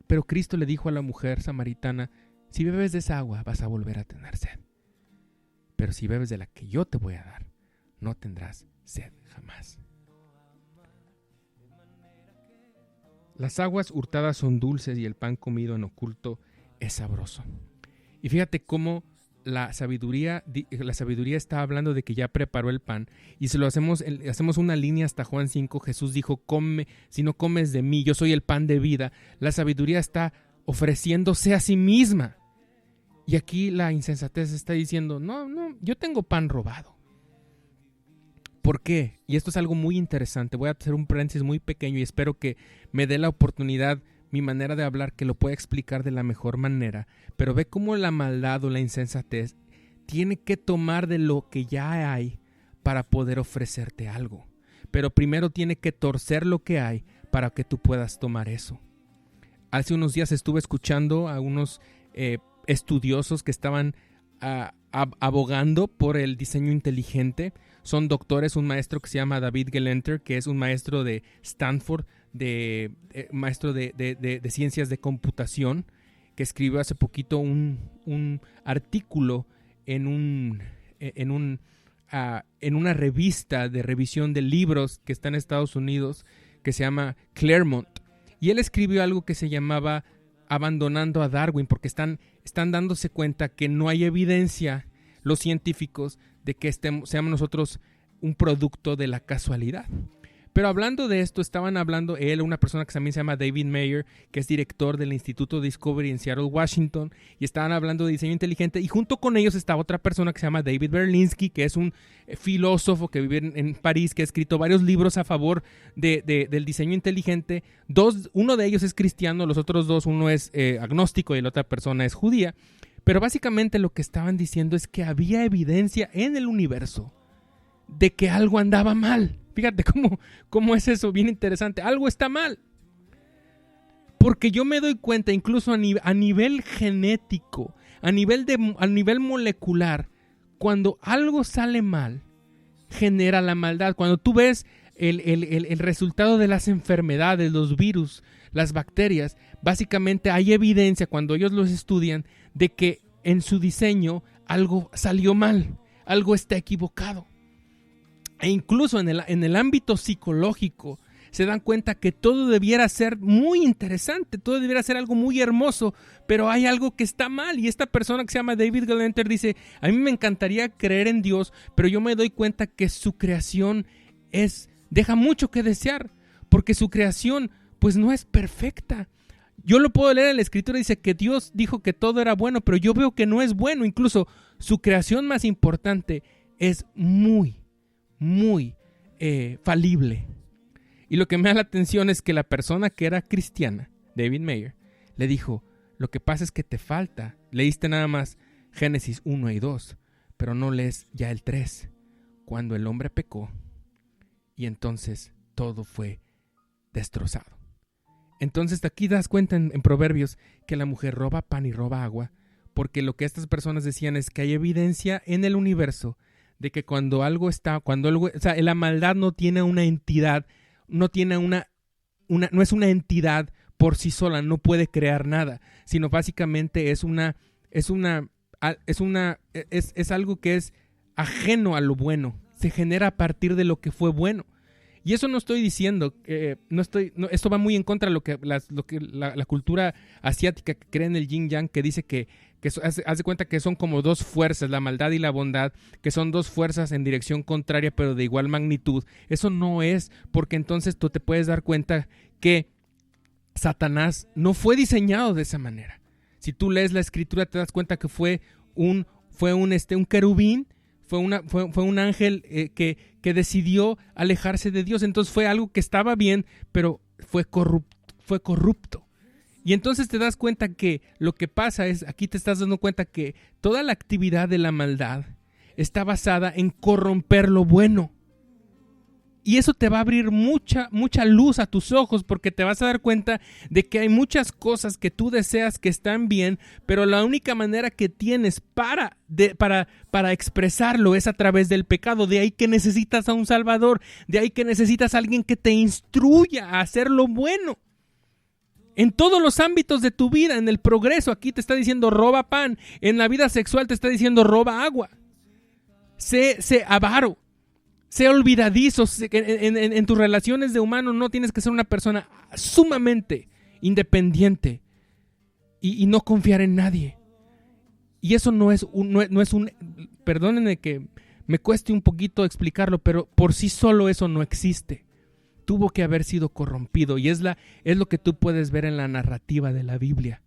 Pero Cristo le dijo a la mujer samaritana, si bebes de esa agua vas a volver a tener sed, pero si bebes de la que yo te voy a dar, no tendrás sed jamás. Las aguas hurtadas son dulces y el pan comido en oculto es sabroso. Y fíjate cómo la sabiduría está hablando de que ya preparó el pan, y si lo hacemos una línea hasta Juan 5, Jesús dijo, come, si no comes de mí, yo soy el pan de vida. La sabiduría está ofreciéndose a sí misma, y aquí la insensatez está diciendo, no, yo tengo pan robado. ¿Por qué? Y esto es algo muy interesante. Voy a hacer un paréntesis muy pequeño y espero que me dé la oportunidad mi manera de hablar que lo pueda explicar de la mejor manera, pero ve cómo la maldad o la insensatez tiene que tomar de lo que ya hay para poder ofrecerte algo, pero primero tiene que torcer lo que hay para que tú puedas tomar eso. Hace unos días estuve escuchando a unos estudiosos que estaban abogando por el diseño inteligente. Son doctores, un maestro que se llama David Gelenter, que es un maestro de Stanford, maestro de ciencias de computación, que escribió hace poquito un artículo en una revista de revisión de libros que está en Estados Unidos, que se llama Claremont. Y él escribió algo que se llamaba Abandonando a Darwin, porque están dándose cuenta que no hay evidencia, los científicos, de que seamos nosotros un producto de la casualidad. Pero hablando de esto, estaban hablando una persona que también se llama David Mayer, que es director del Instituto Discovery en Seattle, Washington, y estaban hablando de diseño inteligente, y junto con ellos está otra persona que se llama David Berlinski, que es un filósofo que vive en París, que ha escrito varios libros a favor del diseño inteligente. Uno de ellos es cristiano, los otros dos, uno es agnóstico y la otra persona es judía. Pero básicamente lo que estaban diciendo es que había evidencia en el universo de que algo andaba mal. Fíjate cómo es eso, bien interesante. Algo está mal. Porque yo me doy cuenta, incluso a nivel genético, a nivel molecular, cuando algo sale mal, genera la maldad. Cuando tú ves el resultado de las enfermedades, los virus, las bacterias, básicamente hay evidencia cuando ellos los estudian de que en su diseño algo salió mal, algo está equivocado. E incluso en el ámbito psicológico se dan cuenta que todo debiera ser muy interesante, todo debiera ser algo muy hermoso, pero hay algo que está mal. Y esta persona que se llama David Gelenter dice, a mí me encantaría creer en Dios, pero yo me doy cuenta que su creación deja mucho que desear, porque su creación pues no es perfecta. Yo lo puedo leer en la escritura, dice que Dios dijo que todo era bueno, pero yo veo que no es bueno. Incluso su creación más importante es muy falible. Y lo que me da la atención es que la persona que era cristiana, David Mayer, le dijo, lo que pasa es que te falta, leíste nada más Génesis 1 y 2, pero no lees ya el 3, cuando el hombre pecó y entonces todo fue destrozado. Entonces aquí das cuenta en Proverbios que la mujer roba pan y roba agua, porque lo que estas personas decían es que hay evidencia en el universo de que la maldad no tiene una entidad, no es una entidad por sí sola, no puede crear nada, sino básicamente es algo que es ajeno a lo bueno, se genera a partir de lo que fue bueno. Y eso no estoy diciendo, esto va muy en contra de lo que la cultura asiática que cree en el yin yang, que dice que haz de cuenta que son como dos fuerzas, la maldad y la bondad, que son dos fuerzas en dirección contraria pero de igual magnitud. Eso no es, porque entonces tú te puedes dar cuenta que Satanás no fue diseñado de esa manera. Si tú lees la escritura te das cuenta que fue un querubín, fue un ángel que decidió alejarse de Dios. Entonces fue algo que estaba bien, pero fue corrupto. Y entonces te das cuenta que lo que pasa es, aquí te estás dando cuenta que toda la actividad de la maldad está basada en corromper lo bueno. Y eso te va a abrir mucha luz a tus ojos, porque te vas a dar cuenta de que hay muchas cosas que tú deseas que están bien, pero la única manera que tienes para expresarlo es a través del pecado. De ahí que necesitas a un Salvador, de ahí que necesitas a alguien que te instruya a hacer lo bueno. En todos los ámbitos de tu vida, en el progreso, aquí te está diciendo roba pan, en la vida sexual te está diciendo roba agua. Sé avaro. Sé olvidadizo. En tus relaciones de humano no tienes que ser una persona sumamente independiente y no confiar en nadie. Y eso no es un... Perdónenme que me cueste un poquito explicarlo, pero por sí solo eso no existe. Tuvo que haber sido corrompido, y es lo que tú puedes ver en la narrativa de la Biblia.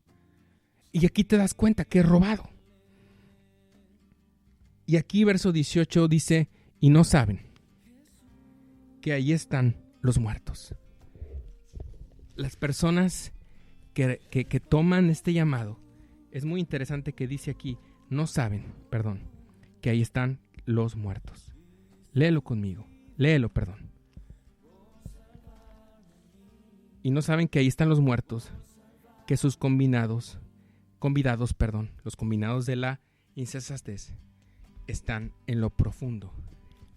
Y aquí te das cuenta que es robado. Y aquí verso 18 dice, y no saben que ahí están los muertos. Las personas que toman este llamado, es muy interesante que dice aquí, no saben, que ahí están los muertos. Léelo conmigo, perdón. Y no saben que ahí están los muertos, que sus convidados, los combinados de la insensatez, están en lo profundo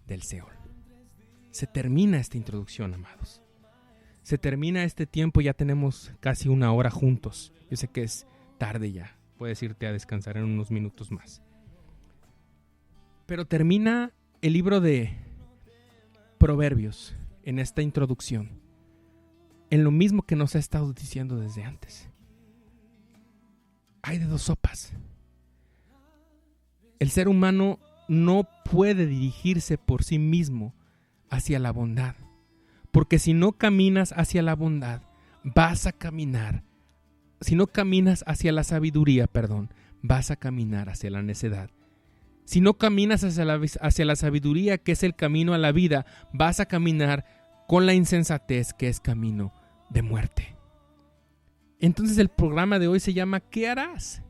del Seol. Se termina esta introducción, amados. Se termina este tiempo, ya tenemos casi una hora juntos. Yo sé que es tarde ya, puedes irte a descansar en unos minutos más. Pero termina el libro de Proverbios en esta introducción, en lo mismo que nos ha estado diciendo desde antes. Hay de dos sopas. El ser humano no puede dirigirse por sí mismo hacia la bondad, porque si no caminas hacia la bondad, vas a caminar. Si no caminas hacia la sabiduría, vas a caminar hacia la necedad. Si no caminas hacia la sabiduría, que es el camino a la vida, vas a caminar con la insensatez, que es camino de muerte. Entonces el programa de hoy se llama ¿qué harás?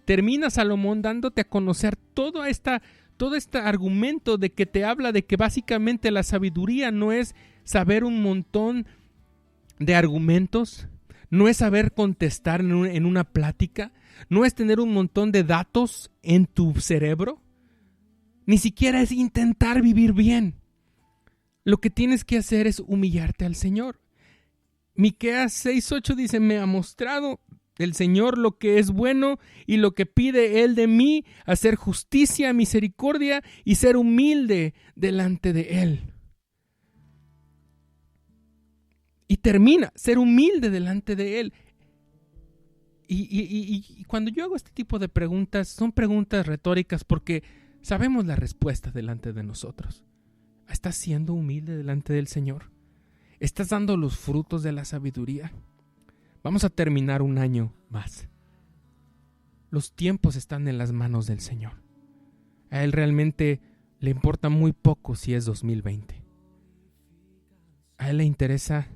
Termina Salomón dándote a conocer todo este argumento de que te habla de que básicamente la sabiduría no es saber un montón de argumentos, no es saber contestar en una plática, no es tener un montón de datos en tu cerebro, ni siquiera es intentar vivir bien. Lo que tienes que hacer es humillarte al Señor. Miqueas 6:8 dice, me ha mostrado el Señor lo que es bueno y lo que pide Él de mí, hacer justicia, misericordia y ser humilde delante de Él. Y termina, ser humilde delante de Él. Y cuando yo hago este tipo de preguntas, son preguntas retóricas porque sabemos la respuesta delante de nosotros. ¿Estás siendo humilde delante del Señor? ¿Estás dando los frutos de la sabiduría? Vamos a terminar un año más. Los tiempos están en las manos del Señor. A Él realmente le importa muy poco si es 2020. A Él le interesa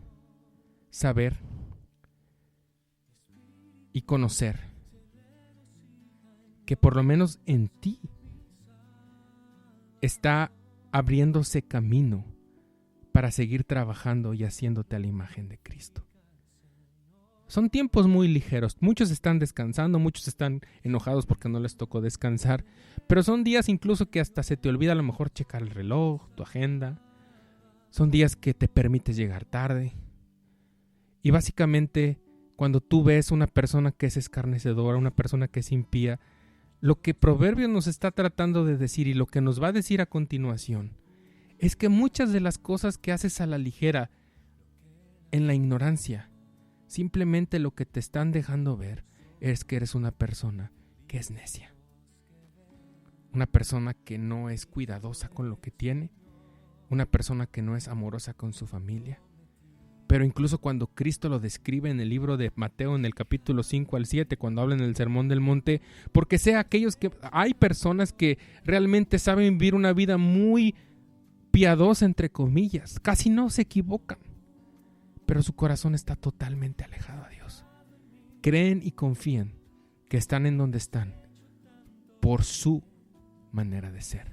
saber y conocer que por lo menos en ti está abriéndose camino para seguir trabajando y haciéndote a la imagen de Cristo. Son tiempos muy ligeros. Muchos están descansando, muchos están enojados porque no les tocó descansar, pero son días incluso que hasta se te olvida a lo mejor checar el reloj, tu agenda. Son días que te permites llegar tarde. Y básicamente, cuando tú ves una persona que es escarnecedora, una persona que es impía, lo que Proverbios nos está tratando de decir y lo que nos va a decir a continuación es que muchas de las cosas que haces a la ligera, en la ignorancia, simplemente lo que te están dejando ver es que eres una persona que es necia. Una persona que no es cuidadosa con lo que tiene, una persona que no es amorosa con su familia. Pero incluso cuando Cristo lo describe en el libro de Mateo, en el capítulo 5 al 7, cuando habla en el Sermón del Monte, porque hay personas que realmente saben vivir una vida muy piadosa, entre comillas, casi no se equivocan, pero su corazón está totalmente alejado a Dios. Creen y confían que están en donde están por su manera de ser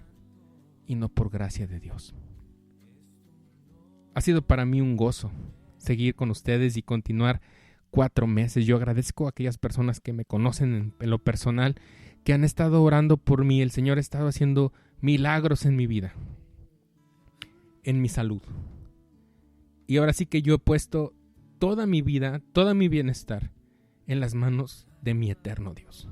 y no por gracia de Dios. Ha sido para mí un gozo seguir con ustedes y continuar 4 meses. Yo agradezco a aquellas personas que me conocen en lo personal, que han estado orando por mí. El Señor ha estado haciendo milagros en mi vida, en mi salud. Y ahora sí que yo he puesto toda mi vida, todo mi bienestar en las manos de mi eterno Dios.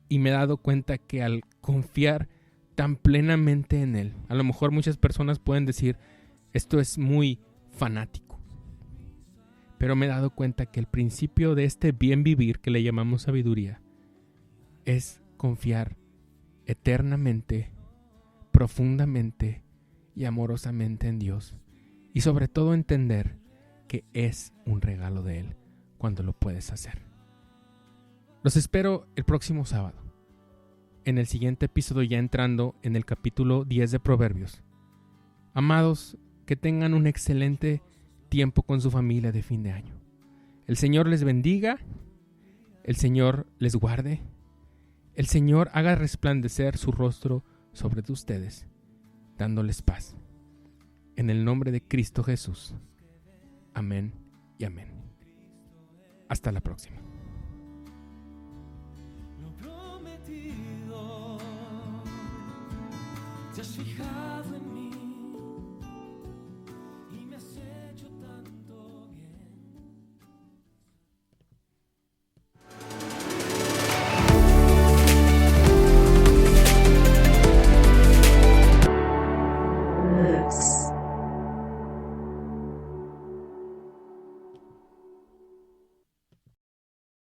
Y me he dado cuenta que al confiar tan plenamente en Él, a lo mejor muchas personas pueden decir, esto es muy fanático. Pero me he dado cuenta que el principio de este bien vivir que le llamamos sabiduría es confiar eternamente, profundamente y amorosamente en Dios. Y sobre todo entender que es un regalo de Él cuando lo puedes hacer. Los espero el próximo sábado, en el siguiente episodio, ya entrando en el capítulo 10 de Proverbios. Amados, que tengan un excelente tiempo con su familia de fin de año. El Señor les bendiga, el Señor les guarde, el Señor haga resplandecer su rostro sobre ustedes, dándoles paz. En el nombre de Cristo Jesús. Amén y amén. Hasta la próxima. Lo prometido, te has fijado en